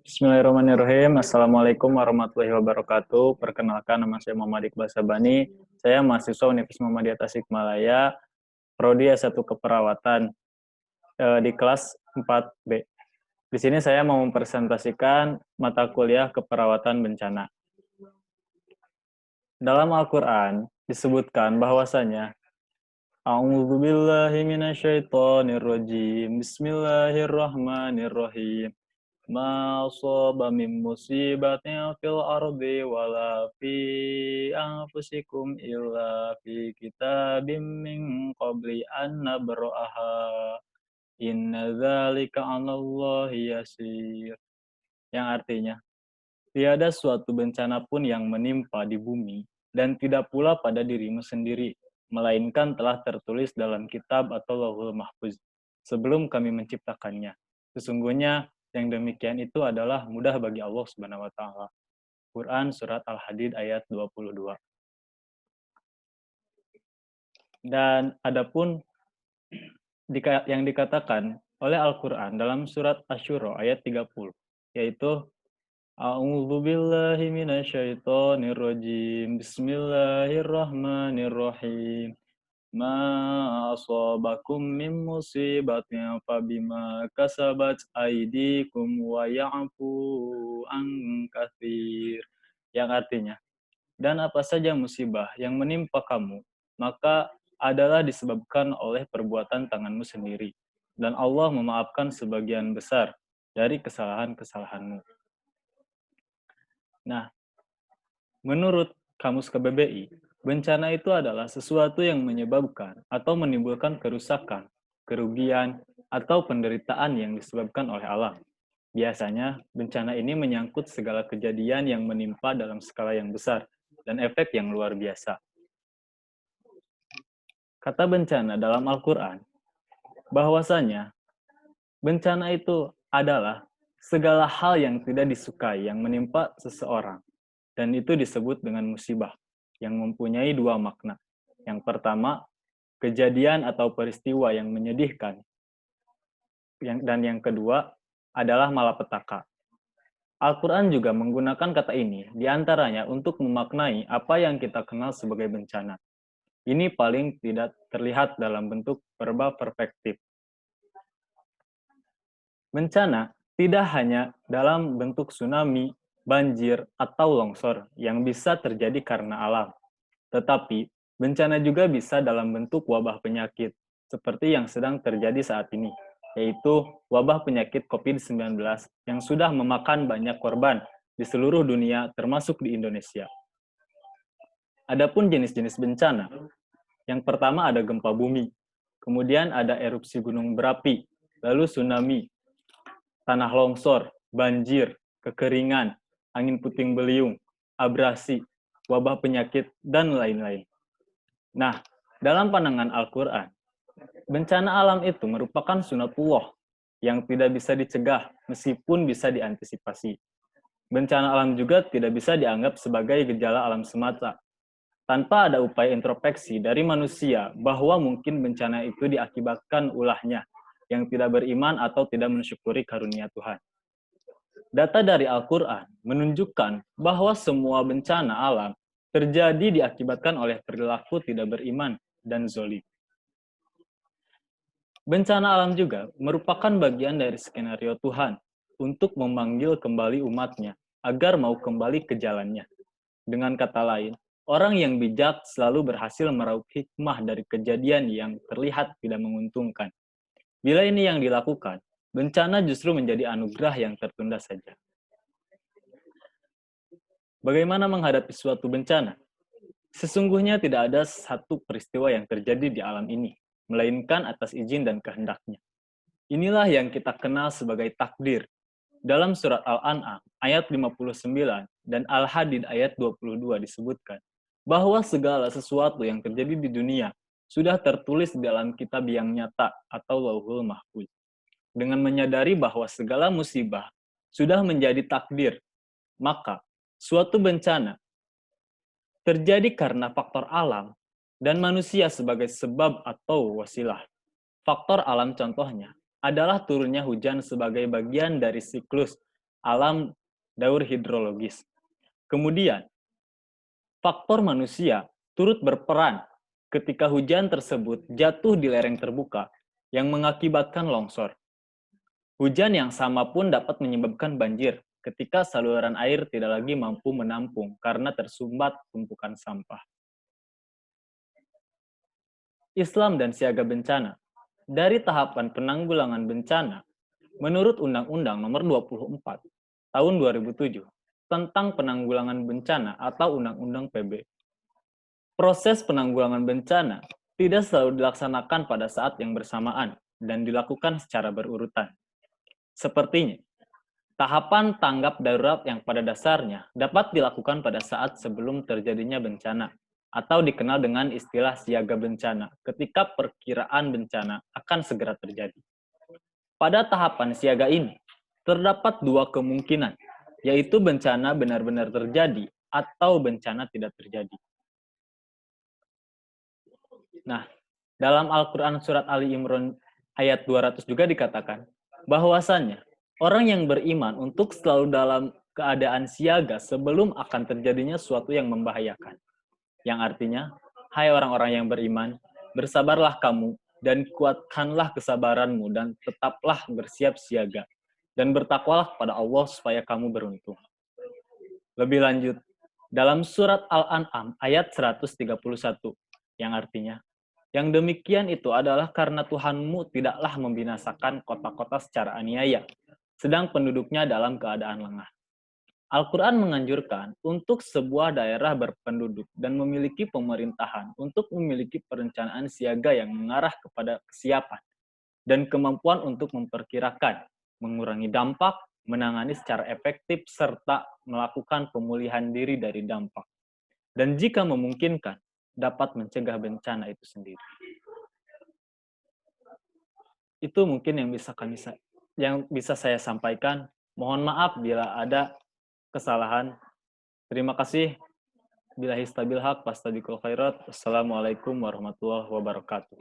Bismillahirrahmanirrahim. Assalamualaikum warahmatullahi wabarakatuh. Perkenalkan, nama saya Muhammad Iqbal Sabani. Saya mahasiswa Universitas Muhammadiyah Tasikmalaya, Prodi S1 Keperawatan di kelas 4B. Di sini saya mau mempresentasikan mata kuliah keperawatan bencana. Dalam Al-Quran disebutkan bahwasanya A'udzubillahi minasyaitonirrajim. Bismillahirrahmanirrahim. Ma asaba min musibatin fil ardi wala fi anfusikum illa fi kitabim min qabli an nabra'aha. Inna dzalika 'alallahi yasir. Yang artinya, tiada suatu bencana pun yang menimpa di bumi dan tidak pula pada dirimu sendiri, melainkan telah tertulis dalam kitab atau Lauhul Mahfuz sebelum kami menciptakannya. Sesungguhnya yang demikian itu adalah mudah bagi Allah Subhanahu wa taala. Quran surat Al-Hadid ayat 22. Dan adapun yang dikatakan oleh Al-Qur'an dalam surat Asy-Syura ayat 30, yaitu A'udzu billahi minasyaitonir rajim. Bismillahirrahmanirrahim. Ma asabakum min musibatin fabima kasabat aydikum wa ya'fu an katsir. Yang artinya, dan apa saja musibah yang menimpa kamu, maka adalah disebabkan oleh perbuatan tanganmu sendiri. Dan Allah memaafkan sebagian besar dari kesalahan-kesalahanmu. Nah, menurut Kamus KBBI, bencana itu adalah sesuatu yang menyebabkan atau menimbulkan kerusakan, kerugian, atau penderitaan yang disebabkan oleh alam. Biasanya, bencana ini menyangkut segala kejadian yang menimpa dalam skala yang besar dan efek yang luar biasa. Kata bencana dalam Al-Quran, bahwasanya bencana itu adalah segala hal yang tidak disukai yang menimpa seseorang. Dan itu disebut dengan musibah, yang mempunyai dua makna. Yang pertama, kejadian atau peristiwa yang menyedihkan. Dan yang kedua adalah malapetaka. Al-Quran juga menggunakan kata ini diantaranya untuk memaknai apa yang kita kenal sebagai bencana. Ini paling tidak terlihat dalam bentuk verba perfektif. Bencana tidak hanya dalam bentuk tsunami, banjir, atau longsor yang bisa terjadi karena alam. Tetapi, bencana juga bisa dalam bentuk wabah penyakit, seperti yang sedang terjadi saat ini, yaitu wabah penyakit COVID-19 yang sudah memakan banyak korban di seluruh dunia, termasuk di Indonesia. Adapun jenis-jenis bencana, yang pertama ada gempa bumi, kemudian ada erupsi gunung berapi, lalu tsunami, tanah longsor, banjir, kekeringan, angin puting beliung, abrasi, wabah penyakit, dan lain-lain. Nah, dalam pandangan Al-Quran, bencana alam itu merupakan sunatullah yang tidak bisa dicegah meskipun bisa diantisipasi. Bencana alam juga tidak bisa dianggap sebagai gejala alam semata, tanpa ada upaya introspeksi dari manusia bahwa mungkin bencana itu diakibatkan ulahnya yang tidak beriman atau tidak mensyukuri karunia Tuhan. Data dari Al-Quran menunjukkan bahwa semua bencana alam terjadi diakibatkan oleh perilaku tidak beriman dan zolim. Bencana alam juga merupakan bagian dari skenario Tuhan untuk memanggil kembali umatnya agar mau kembali ke jalannya. Dengan kata lain, orang yang bijak selalu berhasil meraup hikmah dari kejadian yang terlihat tidak menguntungkan. Bila ini yang dilakukan, bencana justru menjadi anugerah yang tertunda saja. Bagaimana menghadapi suatu bencana? Sesungguhnya tidak ada satu peristiwa yang terjadi di alam ini, melainkan atas izin dan kehendaknya. Inilah yang kita kenal sebagai takdir. Dalam surat Al-An'am ayat 59 dan Al-Hadid ayat 22 disebutkan bahwa segala sesuatu yang terjadi di dunia sudah tertulis dalam kitab yang nyata atau Lauhul Mahfuz. Dengan menyadari bahwa segala musibah sudah menjadi takdir, maka suatu bencana terjadi karena faktor alam dan manusia sebagai sebab atau wasilah. Faktor alam contohnya adalah turunnya hujan sebagai bagian dari siklus alam daur hidrologis. Kemudian, faktor manusia turut berperan ketika hujan tersebut jatuh di lereng terbuka yang mengakibatkan longsor. Hujan yang sama pun dapat menyebabkan banjir ketika saluran air tidak lagi mampu menampung karena tersumbat tumpukan sampah. Islam dan siaga bencana. Dari tahapan penanggulangan bencana, menurut Undang-Undang Nomor 24 Tahun 2007 tentang penanggulangan bencana atau Undang-Undang PB. Proses penanggulangan bencana tidak selalu dilaksanakan pada saat yang bersamaan dan dilakukan secara berurutan. Sepertinya, tahapan tanggap darurat yang pada dasarnya dapat dilakukan pada saat sebelum terjadinya bencana, atau dikenal dengan istilah siaga bencana, ketika perkiraan bencana akan segera terjadi. Pada tahapan siaga ini, terdapat dua kemungkinan, yaitu bencana benar-benar terjadi atau bencana tidak terjadi. Nah, dalam Al-Quran Surat Ali Imran ayat 200 juga dikatakan, bahwasannya orang yang beriman untuk selalu dalam keadaan siaga sebelum akan terjadinya sesuatu yang membahayakan. Yang artinya, hai orang-orang yang beriman, bersabarlah kamu dan kuatkanlah kesabaranmu dan tetaplah bersiap siaga. Dan bertakwalah kepada Allah supaya kamu beruntung. Lebih lanjut, dalam surat Al-An'am ayat 131, yang artinya, yang demikian itu adalah karena Tuhanmu tidaklah membinasakan kota-kota secara aniaya, sedang penduduknya dalam keadaan lengah. Al-Quran menganjurkan untuk sebuah daerah berpenduduk dan memiliki pemerintahan untuk memiliki perencanaan siaga yang mengarah kepada kesiapan dan kemampuan untuk memperkirakan, mengurangi dampak, menangani secara efektif, serta melakukan pemulihan diri dari dampak. Dan jika memungkinkan, dapat mencegah bencana itu sendiri. Itu mungkin yang bisa saya sampaikan. Mohon maaf bila ada kesalahan. Terima kasih. Billahi stabil haq, fastabiqul khairat. Assalamualaikum warahmatullahi wabarakatuh.